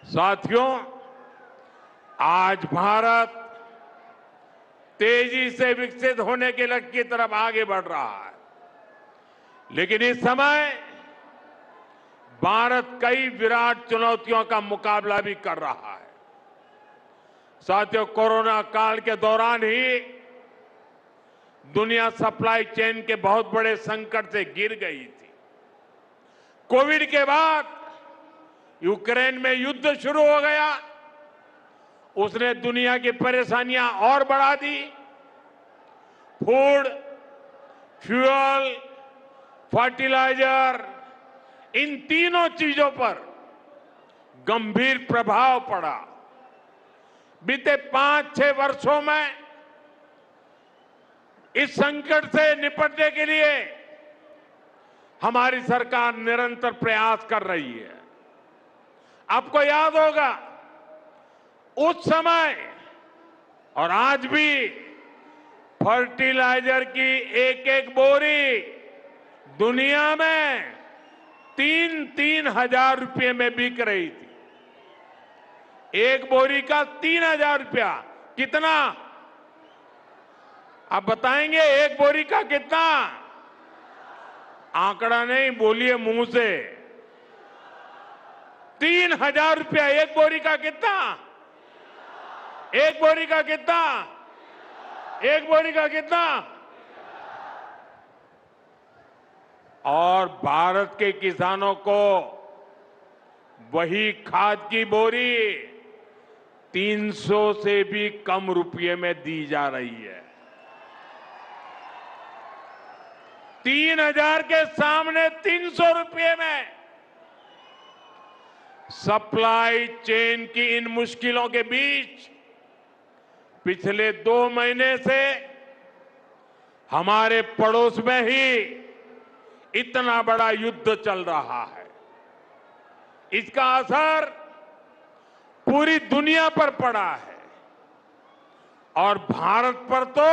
साथियों, आज भारत तेजी से विकसित होने के लक्ष्य की तरफ आगे बढ़ रहा है, लेकिन इस समय भारत कई विराट चुनौतियों का मुकाबला भी कर रहा है। साथियों, कोरोना काल के दौरान ही दुनिया सप्लाई चेन के बहुत बड़े संकट से घिर गई थी। कोविड के बाद यूक्रेन में युद्ध शुरू हो गया, उसने दुनिया की परेशानियां और बढ़ा दी। फूड, फ्यूल, फर्टिलाइजर, इन तीनों चीजों पर गंभीर प्रभाव पड़ा। बीते 5-6 वर्षों में इस संकट से निपटने के लिए हमारी सरकार निरंतर प्रयास कर रही है। आपको याद होगा, उस समय और आज भी फर्टिलाइजर की एक एक बोरी दुनिया में 3-3 हजार रुपये में बिक रही थी। एक बोरी का 3,000 रुपया। कितना? आप बताएंगे एक बोरी का कितना? आंकड़ा नहीं, बोलिए मुंह से। 3,000 रुपया एक बोरी का। कितना? एक बोरी का कितना? एक बोरी का कितना? और भारत के किसानों को वही खाद की बोरी 300 से भी कम रुपये में दी जा रही है। 3,000 के सामने 300 रुपये में। सप्लाई चेन की इन मुश्किलों के बीच पिछले 2 महीने से हमारे पड़ोस में ही इतना बड़ा युद्ध चल रहा है। इसका असर पूरी दुनिया पर पड़ा है और भारत पर तो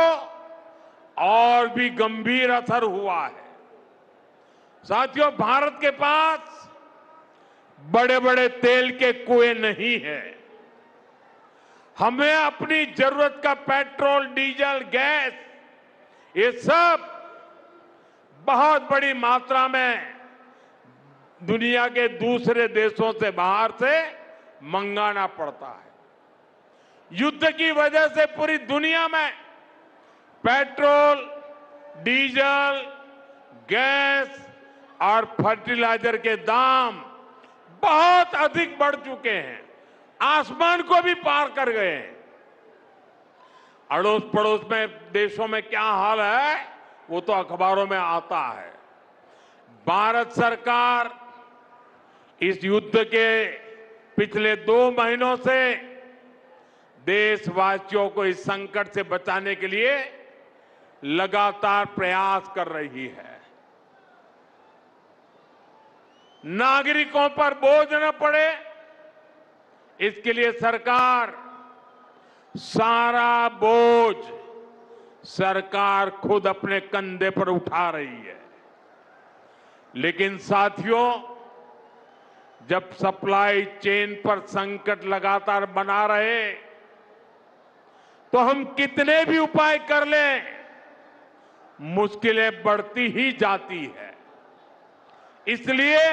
और भी गंभीर असर हुआ है। साथियों, भारत के पास बड़े बड़े तेल के कुएं नहीं है। हमें अपनी जरूरत का पेट्रोल, डीजल, गैस, ये सब बहुत बड़ी मात्रा में दुनिया के दूसरे देशों से, बाहर से मंगाना पड़ता है। युद्ध की वजह से पूरी दुनिया में पेट्रोल, डीजल, गैस और फर्टिलाइजर के दाम बहुत अधिक बढ़ चुके हैं, आसमान को भी पार कर गए हैं। अड़ोस पड़ोस में देशों में क्या हाल है वो तो अखबारों में आता है। भारत सरकार इस युद्ध के पिछले 2 महीनों से देशवासियों को इस संकट से बचाने के लिए लगातार प्रयास कर रही है। नागरिकों पर बोझ न पड़े, इसके लिए सरकार सारा बोझ सरकार खुद अपने कंधे पर उठा रही है। लेकिन साथियों, जब सप्लाई चेन पर संकट लगातार बना रहे तो हम कितने भी उपाय कर लें, मुश्किलें बढ़ती ही जाती है। इसलिए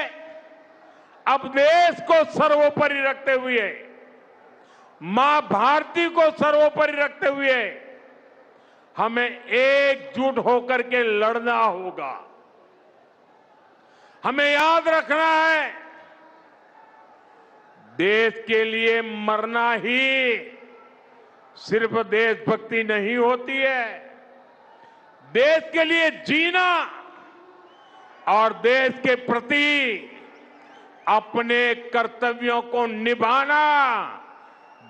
अब देश को सर्वोपरि रखते हुए, मां भारती को सर्वोपरि रखते हुए हमें एकजुट होकर के लड़ना होगा। हमें याद रखना है, देश के लिए मरना ही सिर्फ देशभक्ति नहीं होती है। देश के लिए जीना और देश के प्रति अपने कर्तव्यों को निभाना,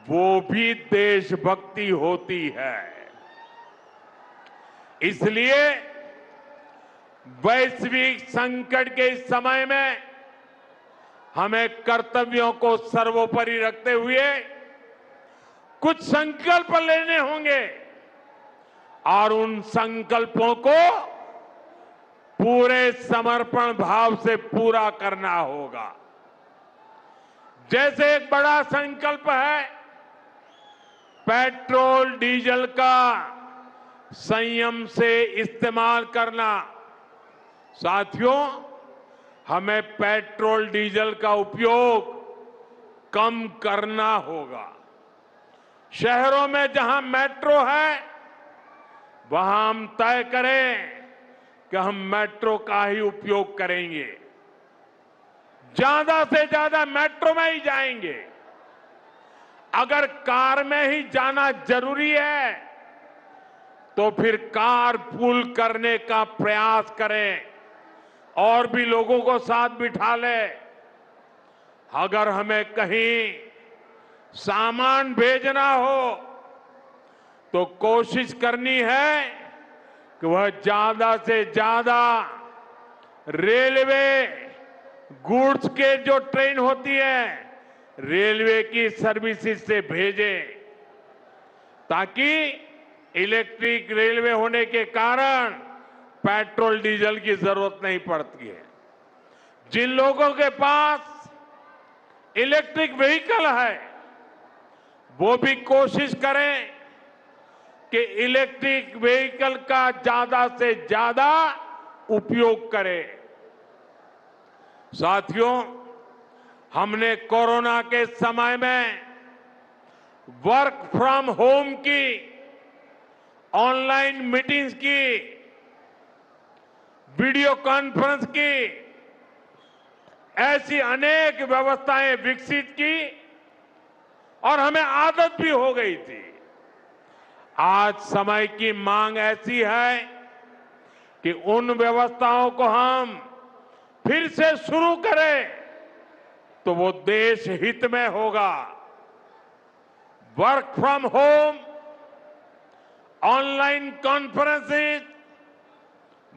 वो भी देशभक्ति होती है। इसलिए वैश्विक संकट के इस समय में हमें कर्तव्यों को सर्वोपरि रखते हुए कुछ संकल्प लेने होंगे और उन संकल्पों को पूरे समर्पण भाव से पूरा करना होगा। जैसे एक बड़ा संकल्प है पेट्रोल डीजल का संयम से इस्तेमाल करना। साथियों, हमें पेट्रोल डीजल का उपयोग कम करना होगा। शहरों में जहां मेट्रो है वहां हम तय करें कि हम मेट्रो का ही उपयोग करेंगे, ज्यादा से ज्यादा मेट्रो में ही जाएंगे। अगर कार में ही जाना जरूरी है तो फिर कार पूल करने का प्रयास करें और भी लोगों को साथ बिठा ले। अगर हमें कहीं सामान भेजना हो तो कोशिश करनी है कि वह ज्यादा से ज्यादा रेलवे गुड्स के जो ट्रेन होती है रेलवे की सर्विसेज से भेजे, ताकि इलेक्ट्रिक रेलवे होने के कारण पेट्रोल डीजल की जरूरत नहीं पड़ती है। जिन लोगों के पास इलेक्ट्रिक व्हीकल है वो भी कोशिश करें कि इलेक्ट्रिक व्हीकल का ज्यादा से ज्यादा उपयोग करें। साथियों, हमने कोरोना के समय में वर्क फ्रॉम होम की, ऑनलाइन मीटिंग्स की, वीडियो कॉन्फ्रेंस की, ऐसी अनेक व्यवस्थाएं विकसित की और हमें आदत भी हो गई थी। आज समय की मांग ऐसी है कि उन व्यवस्थाओं को हम फिर से शुरू करें तो वो देश हित में होगा। Work from home, online conferences,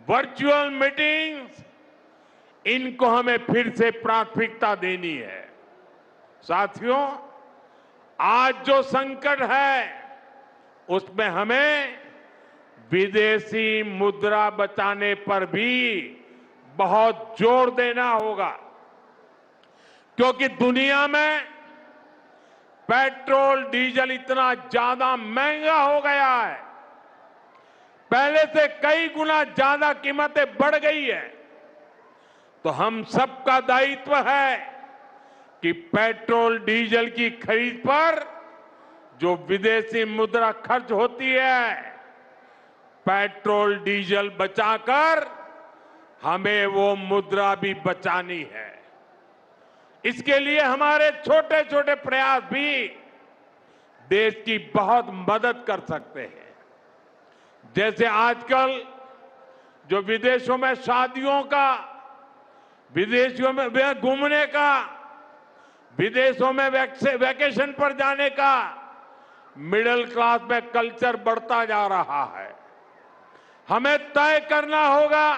virtual meetings, इनको हमें फिर से प्राथमिकता देनी है। साथियों, आज जो संकट है उसमें हमें विदेशी मुद्रा बचाने पर भी बहुत जोर देना होगा, क्योंकि दुनिया में पेट्रोल डीजल इतना ज्यादा महंगा हो गया है, पहले से कई गुना ज्यादा कीमतें बढ़ गई है। तो हम सबका दायित्व है कि पेट्रोल डीजल की खरीद पर जो विदेशी मुद्रा खर्च होती है, पेट्रोल डीजल बचाकर हमें वो मुद्रा भी बचानी है। इसके लिए हमारे छोटे छोटे प्रयास भी देश की बहुत मदद कर सकते हैं। जैसे आजकल जो विदेशों में शादियों का, विदेशों में घूमने का, विदेशों में वैकेशन पर जाने का मिडिल क्लास में कल्चर बढ़ता जा रहा है। हमें तय करना होगा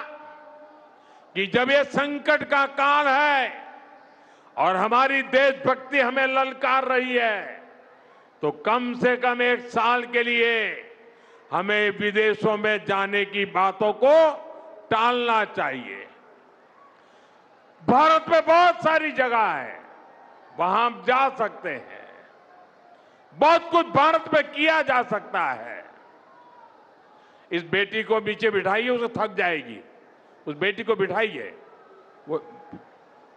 कि जब ये संकट का काल है और हमारी देशभक्ति हमें ललकार रही है तो कम से कम एक साल के लिए हमें विदेशों में जाने की बातों को टालना चाहिए। भारत में बहुत सारी जगह है, वहां हम जा सकते हैं, बहुत कुछ भारत में किया जा सकता है। इस बेटी को नीचे बिठाइए, उसे थक जाएगी, उस बेटी को बिठाइए। वो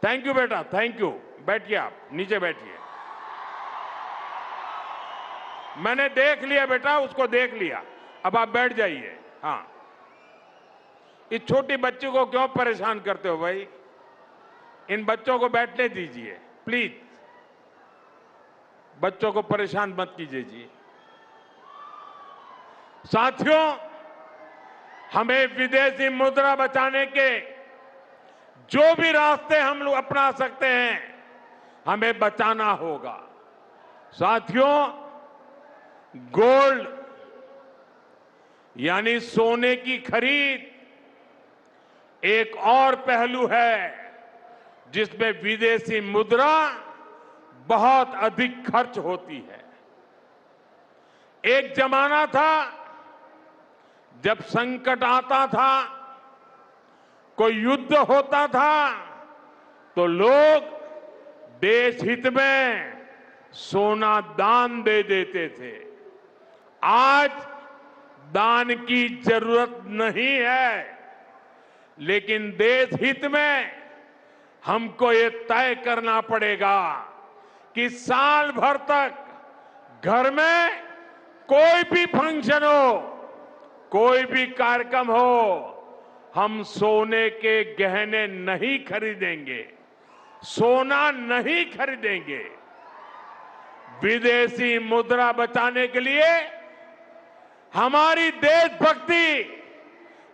थैंक यू बेटा, थैंक यू। बैठिए, आप नीचे बैठिए। मैंने देख लिया बेटा, उसको देख लिया, अब आप बैठ जाइए। हाँ, इस छोटी बच्ची को क्यों परेशान करते हो भाई? इन बच्चों को बैठने दीजिए प्लीज, बच्चों को परेशान मत कीजिए जी। साथियों, हमें विदेशी मुद्रा बचाने के जो भी रास्ते हम लोग अपना सकते हैं हमें बचाना होगा। साथियों, गोल्ड यानी सोने की खरीद एक और पहलू है जिसमें विदेशी मुद्रा बहुत अधिक खर्च होती है। एक जमाना था जब संकट आता था, कोई युद्ध होता था तो लोग देश हित में सोना दान दे देते थे। आज दान की जरूरत नहीं है, लेकिन देश हित में हमको ये तय करना पड़ेगा कि साल भर तक घर में कोई भी फंक्शन हो, कोई भी कार्यक्रम हो, हम सोने के गहने नहीं खरीदेंगे, सोना नहीं खरीदेंगे। विदेशी मुद्रा बचाने के लिए हमारी देशभक्ति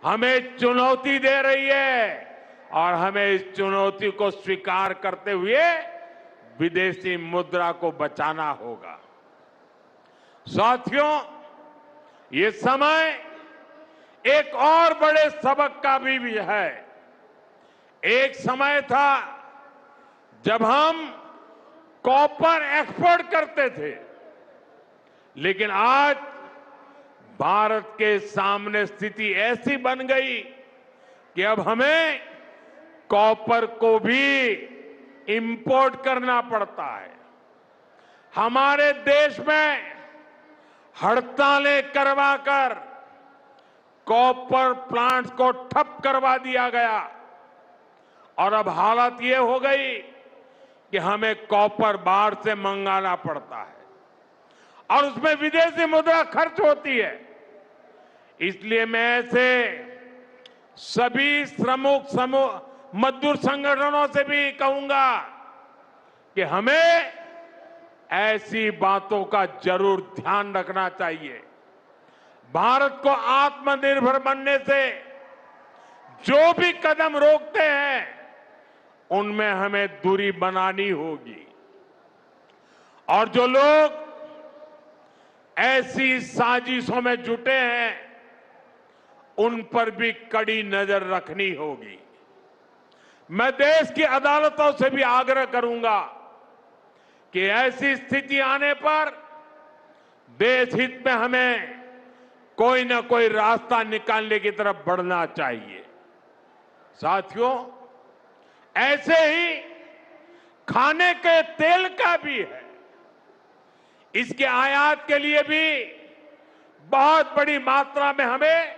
हमें चुनौती दे रही है और हमें इस चुनौती को स्वीकार करते हुए विदेशी मुद्रा को बचाना होगा। साथियों, ये समय एक और बड़े सबक का भी है। एक समय था जब हम कॉपर एक्सपोर्ट करते थे, लेकिन आज भारत के सामने स्थिति ऐसी बन गई कि अब हमें कॉपर को भी इंपोर्ट करना पड़ता है। हमारे देश में हड़तालें करवाकर कॉपर प्लांट्स को ठप करवा दिया गया और अब हालत ये हो गई कि हमें कॉपर बाहर से मंगाना पड़ता है और उसमें विदेशी मुद्रा खर्च होती है। इसलिए मैं ऐसे सभी श्रमिक समूह मजदूर संगठनों से भी कहूंगा कि हमें ऐसी बातों का जरूर ध्यान रखना चाहिए। भारत को आत्मनिर्भर बनने से जो भी कदम रोकते हैं उनमें हमें दूरी बनानी होगी और जो लोग ऐसी साजिशों में जुटे हैं उन पर भी कड़ी नजर रखनी होगी। मैं देश की अदालतों से भी आग्रह करूंगा कि ऐसी स्थिति आने पर देश हित में हमें कोई ना कोई रास्ता निकालने की तरफ बढ़ना चाहिए। साथियों, ऐसे ही खाने के तेल का भी है। इसके आयात के लिए भी बहुत बड़ी मात्रा में हमें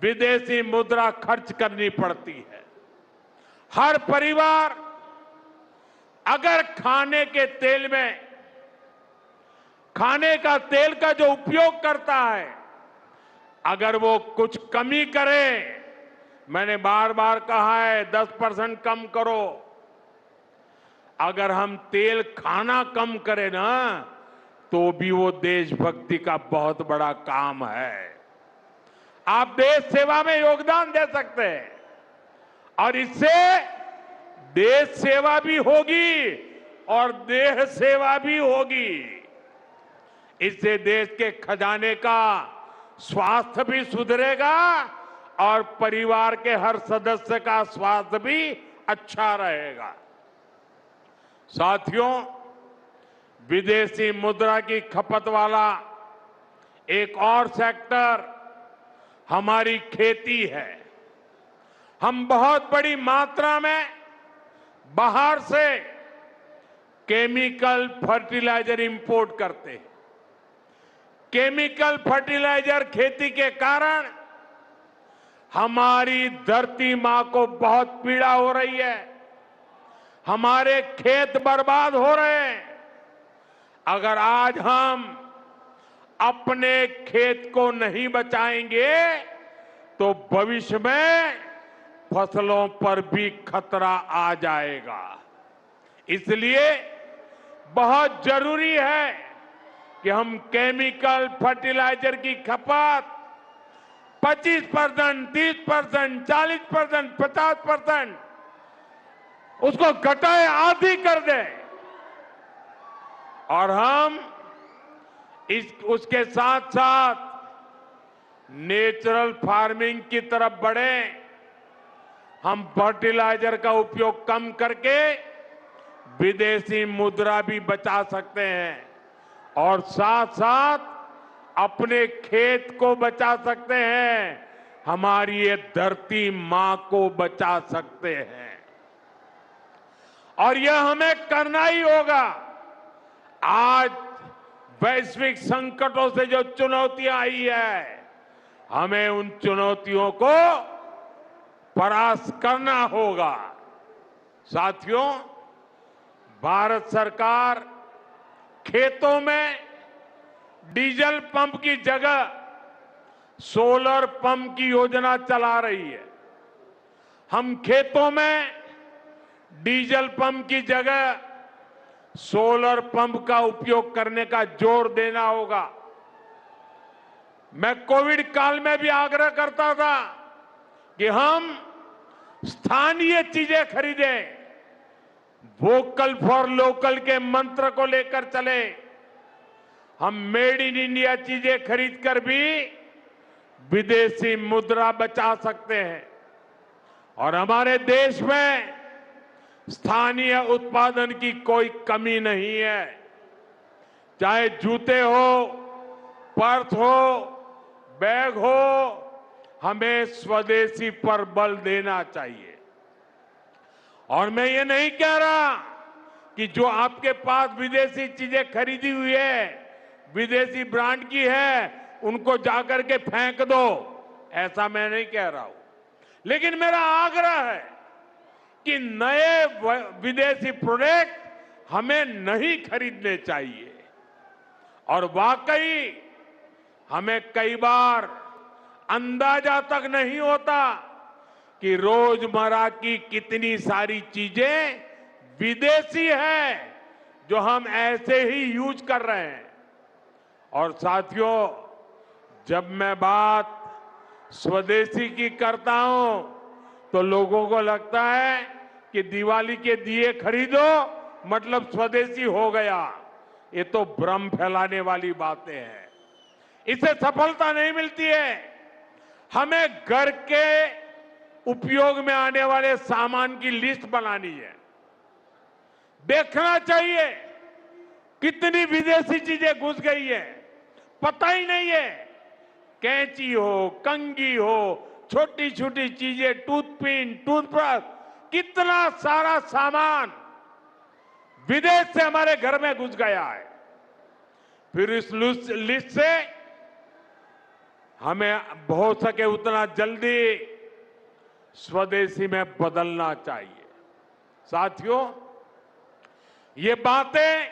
विदेशी मुद्रा खर्च करनी पड़ती है। हर परिवार अगर खाने के तेल में खाने का तेल का जो उपयोग करता है, अगर वो कुछ कमी करे, मैंने बार बार कहा है 10% कम करो। अगर हम तेल खाना कम करें ना, तो भी वो देशभक्ति का बहुत बड़ा काम है। आप देश सेवा में योगदान दे सकते हैं और इससे देश सेवा भी होगी और देह सेवा भी होगी। इससे देश के खजाने का स्वास्थ्य भी सुधरेगा और परिवार के हर सदस्य का स्वास्थ्य भी अच्छा रहेगा। साथियों, विदेशी मुद्रा की खपत वाला एक और सेक्टर हमारी खेती है। हम बहुत बड़ी मात्रा में बाहर से केमिकल फर्टिलाइजर इंपोर्ट करते हैं। केमिकल फर्टिलाइजर खेती के कारण हमारी धरती मां को बहुत पीड़ा हो रही है। हमारे खेत बर्बाद हो रहे हैं। अगर आज हम अपने खेत को नहीं बचाएंगे तो भविष्य में फसलों पर भी खतरा आ जाएगा। इसलिए बहुत जरूरी है कि हम केमिकल फर्टिलाइजर की खपत 25%, 30%, 40%, 50% उसको घटाए, आधी कर दें और हम उसके साथ साथ नेचुरल फार्मिंग की तरफ बढ़ें। हम फर्टिलाइजर का उपयोग कम करके विदेशी मुद्रा भी बचा सकते हैं और साथ साथ अपने खेत को बचा सकते हैं, हमारी ये धरती मां को बचा सकते हैं। और यह हमें करना ही होगा। आज वैश्विक संकटों से जो चुनौतियां आई है, हमें उन चुनौतियों को परास्त करना होगा। साथियों, भारत सरकार खेतों में डीजल पंप की जगह सोलर पंप की योजना चला रही है। हम खेतों में डीजल पंप की जगह सोलर पंप का उपयोग करने का जोर देना होगा। मैं कोविड काल में भी आग्रह करता था कि हम स्थानीय चीजें खरीदें, वोकल फॉर लोकल के मंत्र को लेकर चले। हम मेड इन इंडिया चीजें खरीदकर भी विदेशी मुद्रा बचा सकते हैं और हमारे देश में स्थानीय उत्पादन की कोई कमी नहीं है। चाहे जूते हो, पर्स हो, बैग हो, हमें स्वदेशी पर बल देना चाहिए। और मैं ये नहीं कह रहा कि जो आपके पास विदेशी चीजें खरीदी हुई है, विदेशी ब्रांड की है, उनको जाकर के फेंक दो, ऐसा मैं नहीं कह रहा हूं। लेकिन मेरा आग्रह है कि नए विदेशी प्रोडक्ट हमें नहीं खरीदने चाहिए। और वाकई हमें कई बार अंदाजा तक नहीं होता कि रोजमर्रा की कितनी सारी चीजें विदेशी हैं जो हम ऐसे ही यूज कर रहे हैं। और साथियों, जब मैं बात स्वदेशी की करता हूं तो लोगों को लगता है कि दिवाली के दिए खरीदो मतलब स्वदेशी हो गया। ये तो भ्रम फैलाने वाली बातें हैं। इससे सफलता नहीं मिलती है। हमें घर के उपयोग में आने वाले सामान की लिस्ट बनानी है। देखना चाहिए कितनी विदेशी चीजें घुस गई है, पता ही नहीं है। कैंची हो, कंघी हो, छोटी छोटी चीजें, टूथपिन, टूथब्रश, कितना सारा सामान विदेश से हमारे घर में घुस गया है। फिर इस लिस्ट से हमें हो सके उतना जल्दी स्वदेशी में बदलना चाहिए। साथियों, ये बातें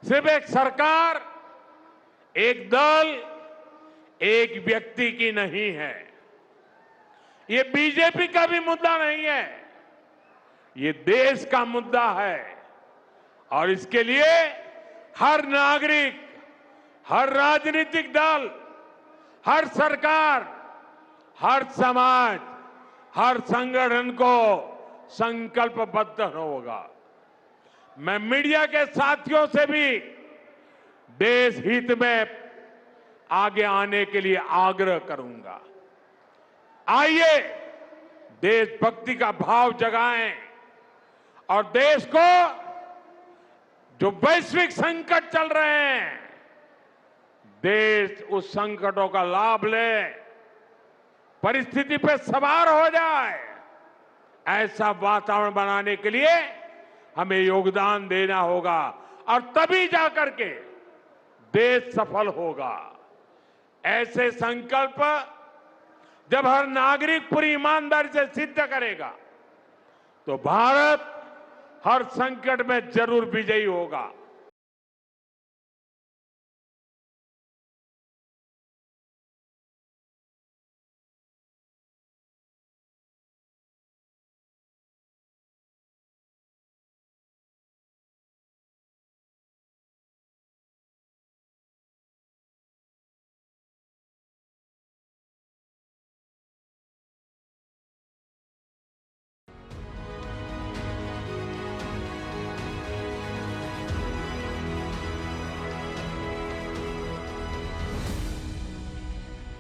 सिर्फ एक सरकार, एक दल, एक व्यक्ति की नहीं है। ये बीजेपी का भी मुद्दा नहीं है, ये देश का मुद्दा है। और इसके लिए हर नागरिक, हर राजनीतिक दल, हर सरकार, हर समाज, हर संगठन को संकल्पबद्ध होगा। मैं मीडिया के साथियों से भी देश हित में आगे आने के लिए आग्रह करूंगा। आइए देशभक्ति का भाव जगाएं और देश को जो वैश्विक संकट चल रहे हैं, देश उस संकटों का लाभ ले, परिस्थिति पे सवार हो जाए। ऐसा वातावरण बनाने के लिए हमें योगदान देना होगा और तभी जाकर के देश सफल होगा। ऐसे संकल्प जब हर नागरिक पूरी ईमानदारी से सिद्ध करेगा तो भारत हर संकट में जरूर विजयी होगा।